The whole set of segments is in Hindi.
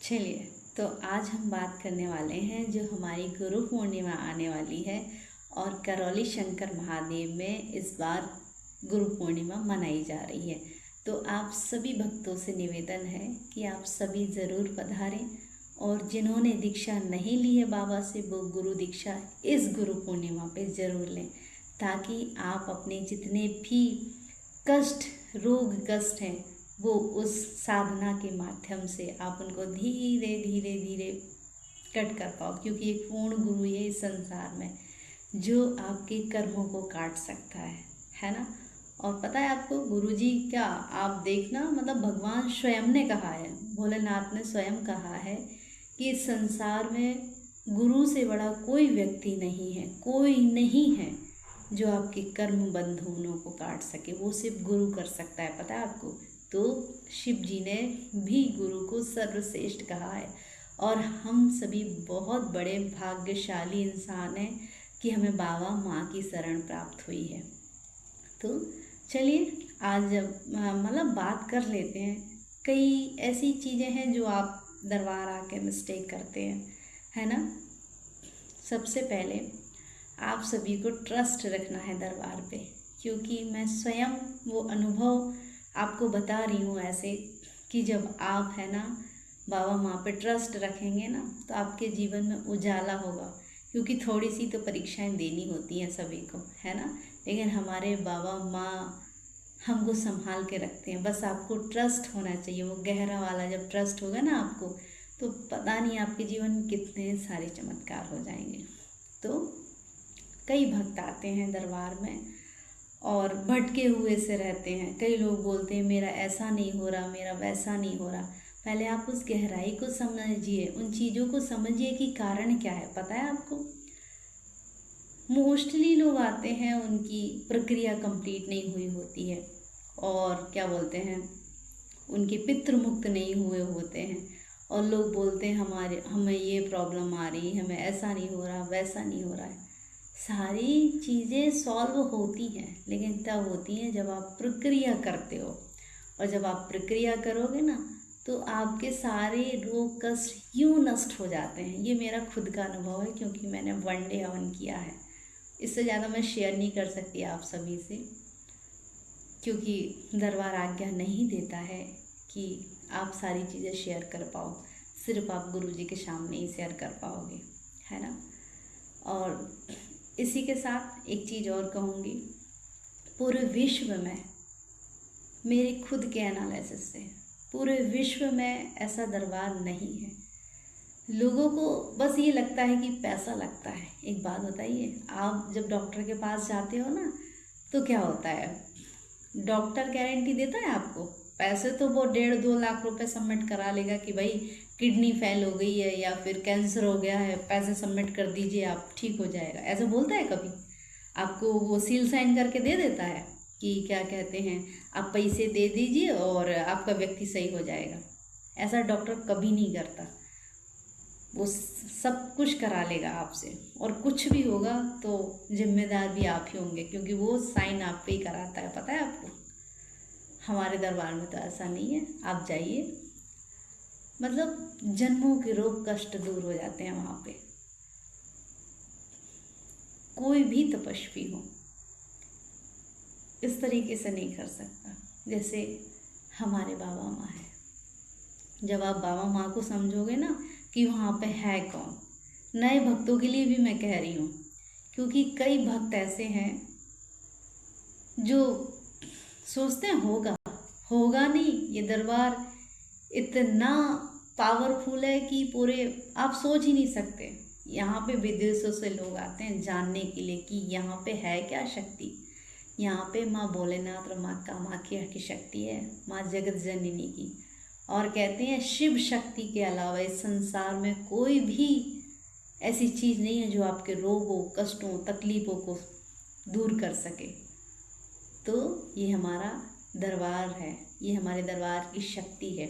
चलिए, तो आज हम बात करने वाले हैं जो हमारी गुरु पूर्णिमा आने वाली है और करौली शंकर महादेव में इस बार गुरु पूर्णिमा मनाई जा रही है। तो आप सभी भक्तों से निवेदन है कि आप सभी ज़रूर पधारें और जिन्होंने दीक्षा नहीं ली है बाबा से वो गुरु दीक्षा इस गुरु पूर्णिमा पे ज़रूर लें, ताकि आप अपने जितने भी कष्ट रोग कष्ट हैं वो उस साधना के माध्यम से आप उनको धीरे धीरे धीरे कट कर पाओ, क्योंकि एक पूर्ण गुरु है इस संसार में जो आपके कर्मों को काट सकता है ना। और पता है आपको गुरुजी क्या, आप देखना, मतलब भगवान स्वयं ने कहा है, भोलेनाथ ने स्वयं कहा है कि इस संसार में गुरु से बड़ा कोई व्यक्ति नहीं है, कोई नहीं है जो आपके कर्म बंधनों को काट सके, वो सिर्फ गुरु कर सकता है। पता है आपको, तो शिव जी ने भी गुरु को सर्वश्रेष्ठ कहा है और हम सभी बहुत बड़े भाग्यशाली इंसान हैं कि हमें बाबा माँ की शरण प्राप्त हुई है। तो चलिए आज मतलब बात कर लेते हैं। कई ऐसी चीज़ें हैं जो आप दरबार आके मिस्टेक करते हैं, है ना। सबसे पहले आप सभी को ट्रस्ट रखना है दरबार पे, क्योंकि मैं स्वयं वो अनुभव आपको बता रही हूँ ऐसे कि जब आप है ना बाबा माँ पे ट्रस्ट रखेंगे ना तो आपके जीवन में उजाला होगा। क्योंकि थोड़ी सी तो परीक्षाएं देनी होती हैं सभी को, है ना, लेकिन हमारे बाबा माँ हमको संभाल के रखते हैं। बस आपको ट्रस्ट होना चाहिए, वो गहरा वाला जब ट्रस्ट होगा ना आपको, तो पता नहीं आपके जीवन में कितने सारे चमत्कार हो जाएंगे। तो कई भक्त आते हैं दरबार में और भटके हुए से रहते हैं। कई लोग बोलते हैं मेरा ऐसा नहीं हो रहा, मेरा वैसा नहीं हो रहा। पहले आप उस गहराई को समझिए, उन चीज़ों को समझिए कि कारण क्या है। पता है आपको, मोस्टली लोग आते हैं उनकी प्रक्रिया कंप्लीट नहीं हुई होती है और क्या बोलते हैं उनके पितृ मुक्त नहीं हुए होते हैं, और लोग बोलते हैं हमें ये प्रॉब्लम आ रही है, हमें ऐसा नहीं हो रहा, वैसा नहीं हो रहा है। सारी चीज़ें सॉल्व होती हैं, लेकिन तब होती हैं जब आप प्रक्रिया करते हो, और जब आप प्रक्रिया करोगे ना तो आपके सारे रोग कष्ट यूँ नष्ट हो जाते हैं। ये मेरा खुद का अनुभव है, क्योंकि मैंने 1 डे हवन किया है। इससे ज़्यादा मैं शेयर नहीं कर सकती आप सभी से, क्योंकि दरबार आज्ञा नहीं देता है कि आप सारी चीज़ें शेयर कर पाओ, सिर्फ आप गुरुजी के सामने ही शेयर कर पाओगे, है ना। और इसी के साथ एक चीज़ और कहूँगी, पूरे विश्व में मेरे खुद के एनालिसिस से पूरे विश्व में ऐसा दरबार नहीं है। लोगों को बस ये लगता है कि पैसा लगता है। एक बात बताइए, आप जब डॉक्टर के पास जाते हो ना तो क्या होता है, डॉक्टर गारंटी देता है आपको, पैसे तो वो 1.5-2 लाख रुपए सबमिट करा लेगा कि भाई किडनी फेल हो गई है या फिर कैंसर हो गया है, पैसे सबमिट कर दीजिए आप ठीक हो जाएगा, ऐसा बोलता है कभी आपको? वो सील साइन करके दे देता है कि क्या कहते हैं आप पैसे दे दीजिए और आपका व्यक्ति सही हो जाएगा। ऐसा डॉक्टर कभी नहीं करता, वो सब कुछ करा लेगा आपसे, और कुछ भी होगा तो जिम्मेदार भी आप ही होंगे, क्योंकि वो साइन आप पे ही कराता है। पता है आपको, हमारे दरबार में तो ऐसा नहीं है। आप जाइए, मतलब जन्मों के रोग कष्ट दूर हो जाते हैं वहाँ पे। कोई भी तपस्वी हो इस तरीके से नहीं कर सकता जैसे हमारे बाबा माँ है। जब आप बाबा माँ को समझोगे ना कि वहाँ पे है कौन, नए भक्तों के लिए भी मैं कह रही हूँ, क्योंकि कई भक्त ऐसे हैं जो सोचते हैं होगा होगा नहीं, ये दरबार इतना पावरफुल है कि पूरे आप सोच ही नहीं सकते। यहाँ पे विदेशों से लोग आते हैं जानने के लिए कि यहाँ पे है क्या शक्ति। यहाँ पे माँ भोलेनाथ और माँ कामाख्या की शक्ति है, माँ जगत जननी की। और कहते हैं शिव शक्ति के अलावा इस संसार में कोई भी ऐसी चीज़ नहीं है जो आपके रोगों कष्टों तकलीफ़ों को दूर कर सके। तो ये हमारा दरबार है, ये हमारे दरबार की शक्ति है।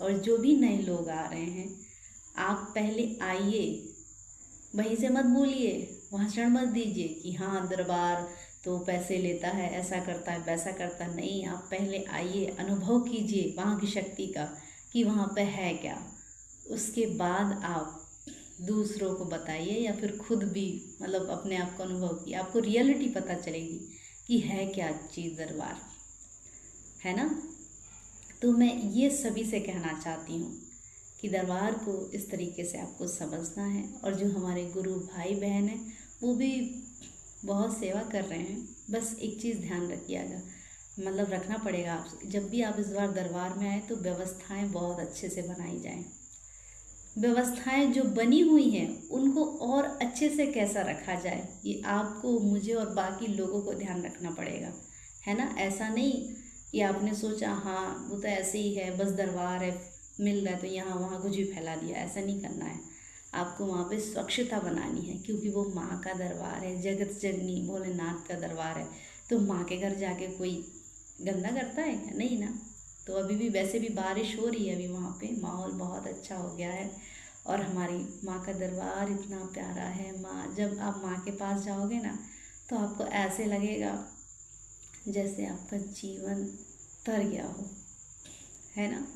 और जो भी नए लोग आ रहे हैं, आप पहले आइए, वहीं से मत बोलिए, भाषण मत दीजिए कि हाँ दरबार तो पैसे लेता है, ऐसा करता है वैसा करता है। नहीं, आप पहले आइए, अनुभव कीजिए वहाँ की शक्ति का कि वहाँ पे है क्या। उसके बाद आप दूसरों को बताइए या फिर खुद भी मतलब अपने आप को अनुभव किए, आपको रियलिटी पता चलेगी कि है क्या चीज़ दरबार, है ना। तो मैं ये सभी से कहना चाहती हूँ कि दरबार को इस तरीके से आपको समझना है। और जो हमारे गुरु भाई बहन हैं वो भी बहुत सेवा कर रहे हैं। बस एक चीज़ ध्यान रखिएगा, मतलब रखना पड़ेगा आपसे, जब भी आप इस बार दरबार में आए तो व्यवस्थाएं बहुत अच्छे से बनाई जाएं। व्यवस्थाएं जो बनी हुई हैं उनको और अच्छे से कैसा रखा जाए, ये आपको, मुझे और बाकी लोगों को ध्यान रखना पड़ेगा, है ना। ऐसा नहीं कि आपने सोचा हाँ वो तो ऐसे ही है, बस दरबार है, मिल रहा है तो यहाँ वहाँ कुछ भी फैला दिया, ऐसा नहीं करना है। आपको वहाँ पे स्वच्छता बनानी है, क्योंकि वो माँ का दरबार है, जगत जननी भोलेनाथ का दरबार है। तो माँ के घर जाके कोई गंदा करता है क्या? नहीं ना। तो अभी भी वैसे भी बारिश हो रही है, अभी वहाँ पे माहौल बहुत अच्छा हो गया है। और हमारी माँ का दरबार इतना प्यारा है। माँ, जब आप माँ के पास जाओगे ना तो आपको ऐसे लगेगा जैसे आपका जीवन तर गया हो, है ना।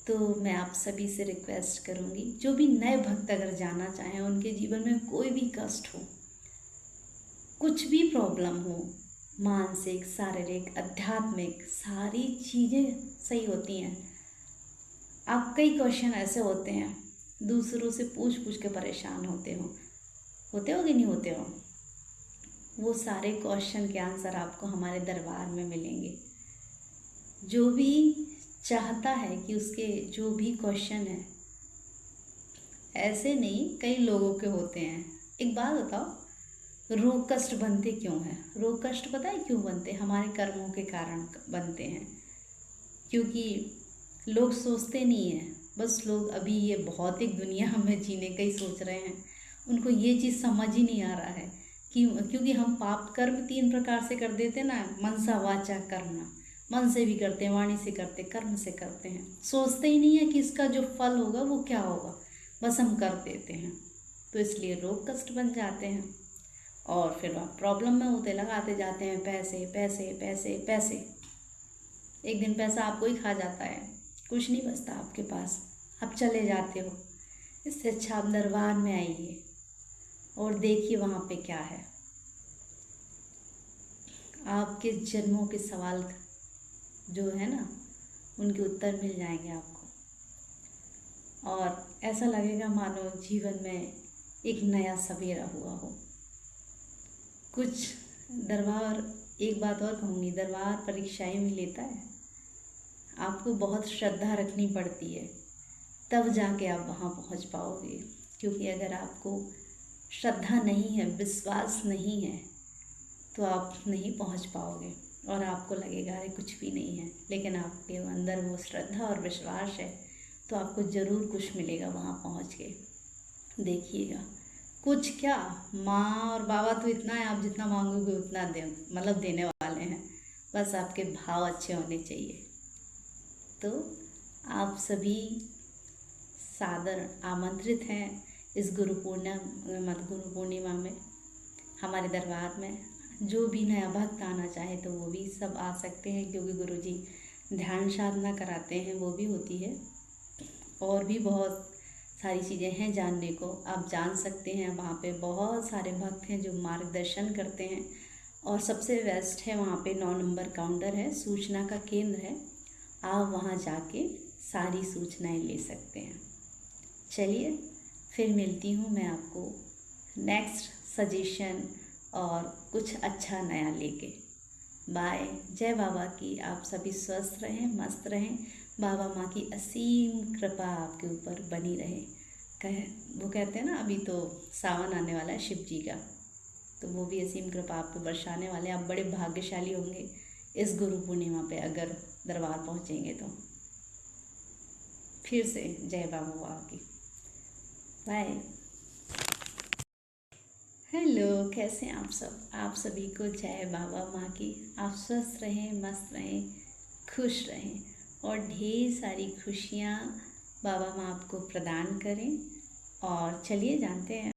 तो मैं आप सभी से रिक्वेस्ट करूँगी, जो भी नए भक्त अगर जाना चाहें, उनके जीवन में कोई भी कष्ट हो, कुछ भी प्रॉब्लम हो, मानसिक शारीरिक आध्यात्मिक सारी चीज़ें सही होती हैं। आप कई क्वेश्चन ऐसे होते हैं, दूसरों से पूछ पूछ के परेशान होते हो कि नहीं होते हो, वो सारे क्वेश्चन के आंसर आपको हमारे दरबार में मिलेंगे। जो भी चाहता है कि उसके जो भी क्वेश्चन है, ऐसे नहीं कई लोगों के होते हैं। एक बात बताओ, रोग कष्ट बनते क्यों हैं? रोग कष्ट पता है क्यों बनते? हमारे कर्मों के कारण बनते हैं। क्योंकि लोग सोचते नहीं हैं, बस लोग अभी ये भौतिक दुनिया में जीने का ही सोच रहे हैं। उनको ये चीज़ समझ ही नहीं आ रहा है कि क्योंकि हम पाप कर्म 3 प्रकार से कर देते ना, मनसा वाचा कर्मणा। मन से भी करते हैं, वाणी से करते, कर्म से करते हैं। सोचते ही नहीं है कि इसका जो फल होगा वो क्या होगा, बस हम कर देते हैं। तो इसलिए रोग कष्ट बन जाते हैं और फिर आप प्रॉब्लम में होते, लगाते जाते हैं पैसे पैसे पैसे पैसे। एक दिन पैसा आपको ही खा जाता है, कुछ नहीं बचता आपके पास, आप चले जाते हो। इससे अच्छा आप दरबार में आइए और देखिए वहाँ पे क्या है। आपके जन्मों के सवाल जो है ना, उनके उत्तर मिल जाएंगे आपको। और ऐसा लगेगा मानो जीवन में एक नया सवेरा हुआ हो। कुछ दरबार, एक बात और कहूँगी, दरबार परीक्षाएं भी लेता है। आपको बहुत श्रद्धा रखनी पड़ती है, तब जाके आप वहाँ पहुँच पाओगे। क्योंकि अगर आपको श्रद्धा नहीं है, विश्वास नहीं है, तो आप नहीं पहुँच पाओगे और आपको लगेगा अरे कुछ भी नहीं है। लेकिन आपके अंदर वो श्रद्धा और विश्वास है तो आपको ज़रूर कुछ मिलेगा वहाँ पहुँच के। देखिएगा, कुछ क्या, माँ और बाबा तो इतना है, आप जितना मांगोगे उतना दे, मतलब देने वाले हैं। बस आपके भाव अच्छे होने चाहिए। तो आप सभी सादर आमंत्रित हैं इस गुरु पूर्णिमा में हमारे दरबार में। जो भी नया भक्त आना चाहे तो वो भी सब आ सकते हैं, क्योंकि गुरुजी ध्यान साधना कराते हैं, वो भी होती है। और भी बहुत सारी चीज़ें हैं जानने को, आप जान सकते हैं। वहाँ पे बहुत सारे भक्त हैं जो मार्गदर्शन करते हैं। और सबसे बेस्ट है वहाँ पे 9 नंबर काउंटर है, सूचना का केंद्र है। आप वहाँ जाके सारी सूचनाएं ले सकते हैं। चलिए फिर मिलती हूँ मैं आपको नेक्स्ट सजेशन और कुछ अच्छा नया लेके। बाय। जय बाबा की। आप सभी स्वस्थ रहें, मस्त रहें। बाबा माँ की असीम कृपा आपके ऊपर बनी रहे। वो कहते हैं ना, अभी तो सावन आने वाला है शिव जी का, तो वो भी असीम कृपा आप पे बरसाने वाले हैं। आप बड़े भाग्यशाली होंगे इस गुरु पूर्णिमा पे अगर दरबार पहुँचेंगे तो। फिर से जय बाबा की। बाय। हेलो, कैसे हैं आप सब? आप सभी को जय बाबा माँ की। आप स्वस्थ रहें, मस्त रहें, खुश रहें और ढेर सारी खुशियाँ बाबा माँ आपको प्रदान करें। और चलिए जानते हैं